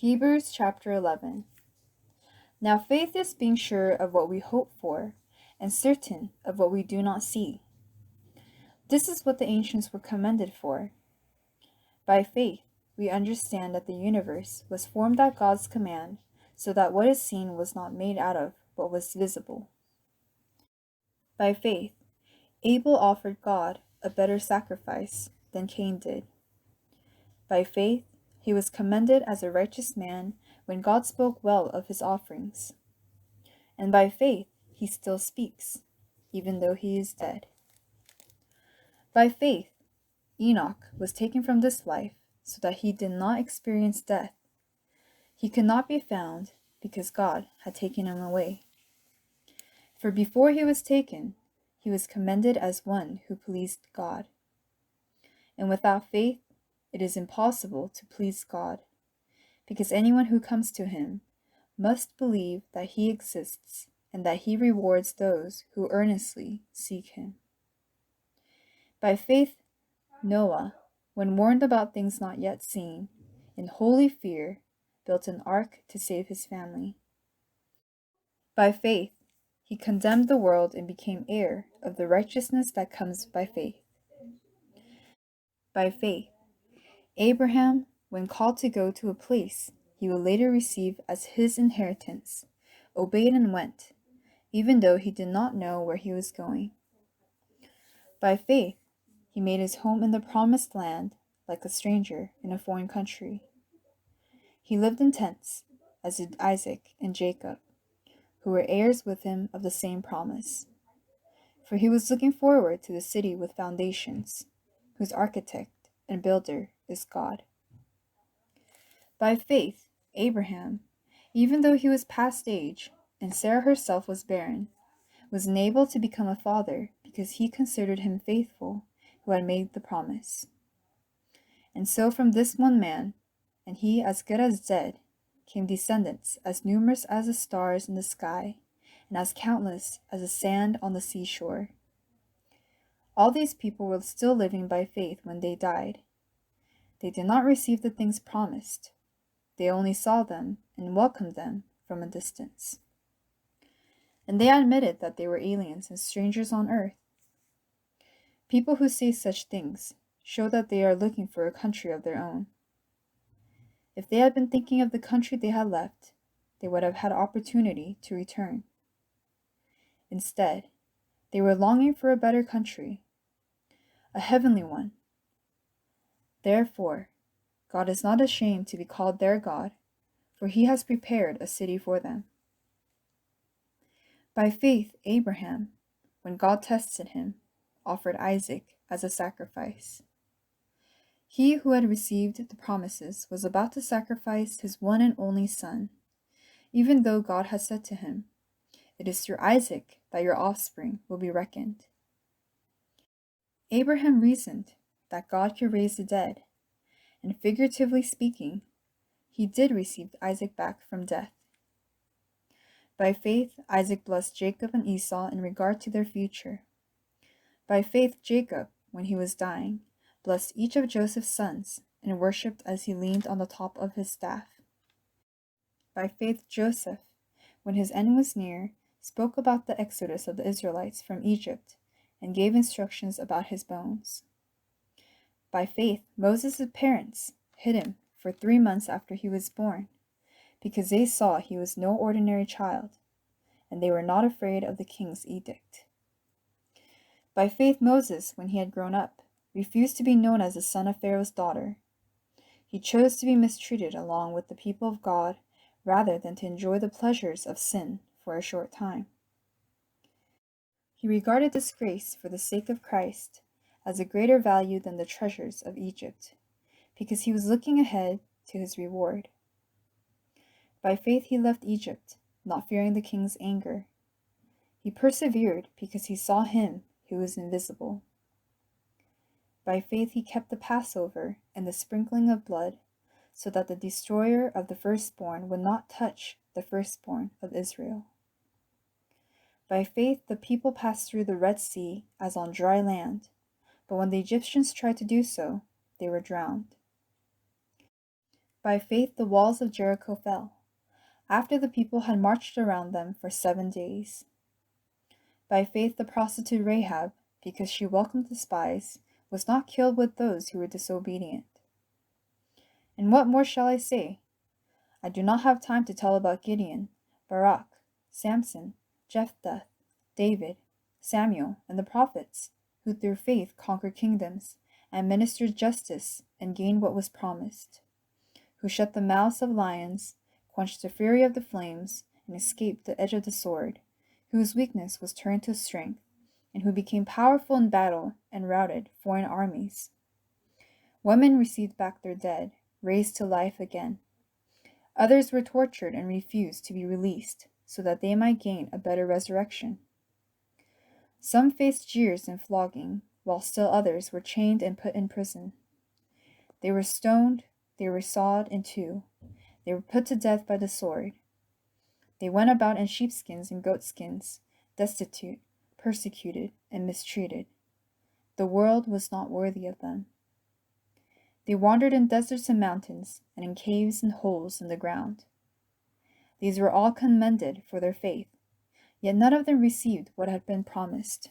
Hebrews chapter 11. Now faith is being sure of what we hope for, and certain of what we do not see. This is what the ancients were commended for. By faith, we understand that the universe was formed at God's command, so that what is seen was not made out of what was visible. By faith, Abel offered God a better sacrifice than Cain did. By faith, he was commended as a righteous man when God spoke well of his offerings. And by faith, he still speaks, even though he is dead. By faith, Enoch was taken from this life so that he did not experience death. He could not be found because God had taken him away. For before he was taken, he was commended as one who pleased God. And without faith, it is impossible to please God, because anyone who comes to him must believe that he exists and that he rewards those who earnestly seek him. By faith, Noah, when warned about things not yet seen, in holy fear, built an ark to save his family. By faith, he condemned the world and became heir of the righteousness that comes by faith. By faith, Abraham, when called to go to a place he will later receive as his inheritance, obeyed and went, even though he did not know where he was going. By faith, he made his home in the promised land like a stranger in a foreign country. He lived in tents, as did Isaac and Jacob, who were heirs with him of the same promise. For he was looking forward to the city with foundations, whose architect and builder is God. By faith, Abraham, even though he was past age, and Sarah herself was barren, was enabled to become a father because he considered him faithful who had made the promise. And so from this one man, and he as good as dead, came descendants as numerous as the stars in the sky, and as countless as the sand on the seashore. All these people were still living by faith when they died. They did not receive the things promised. They only saw them and welcomed them from a distance. And they admitted that they were aliens and strangers on earth. People who say such things show that they are looking for a country of their own. If they had been thinking of the country they had left, they would have had opportunity to return. Instead, they were longing for a better country, a heavenly one. Therefore, God is not ashamed to be called their God, for he has prepared a city for them. By faith, Abraham, when God tested him, offered Isaac as a sacrifice. He who had received the promises was about to sacrifice his one and only son, even though God had said to him, "It is through Isaac that your offspring will be reckoned." Abraham reasoned that God could raise the dead, and figuratively speaking, he did receive Isaac back from death. By faith, Isaac blessed Jacob and Esau in regard to their future. By faith, Jacob, when he was dying, blessed each of Joseph's sons and worshipped as he leaned on the top of his staff. By faith, Joseph, when his end was near, spoke about the exodus of the Israelites from Egypt and gave instructions about his bones. By faith, Moses' parents hid him for 3 months after he was born, because they saw he was no ordinary child, and they were not afraid of the king's edict. By faith, Moses, when he had grown up, refused to be known as the son of Pharaoh's daughter. He chose to be mistreated along with the people of God rather than to enjoy the pleasures of sin for a short time. He regarded disgrace for the sake of Christ as a greater value than the treasures of Egypt, because he was looking ahead to his reward. By faith he left Egypt, not fearing the king's anger. He persevered because he saw him who was invisible. By faith he kept the Passover and the sprinkling of blood, so that the destroyer of the firstborn would not touch the firstborn of Israel. By faith the people passed through the Red Sea as on dry land, but when the Egyptians tried to do so, they were drowned. By faith the walls of Jericho fell, after the people had marched around them for 7 days. By faith the prostitute Rahab, because she welcomed the spies, was not killed with those who were disobedient. And what more shall I say? I do not have time to tell about Gideon, Barak, Samson, Jephthah, David, Samuel, and the prophets, who through faith conquered kingdoms, and ministered justice, and gained what was promised, who shut the mouths of lions, quenched the fury of the flames, and escaped the edge of the sword, whose weakness was turned to strength, and who became powerful in battle and routed foreign armies. Women received back their dead, raised to life again. Others were tortured and refused to be released, so that they might gain a better resurrection. Some faced jeers and flogging, while still others were chained and put in prison. They were stoned, they were sawed in two, they were put to death by the sword. They went about in sheepskins and goatskins, destitute, persecuted, and mistreated. The world was not worthy of them. They wandered in deserts and mountains, and in caves and holes in the ground. These were all commended for their faith, yet none of them received what had been promised.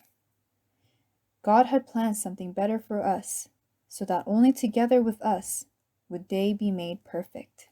God had planned something better for us, so that only together with us would they be made perfect.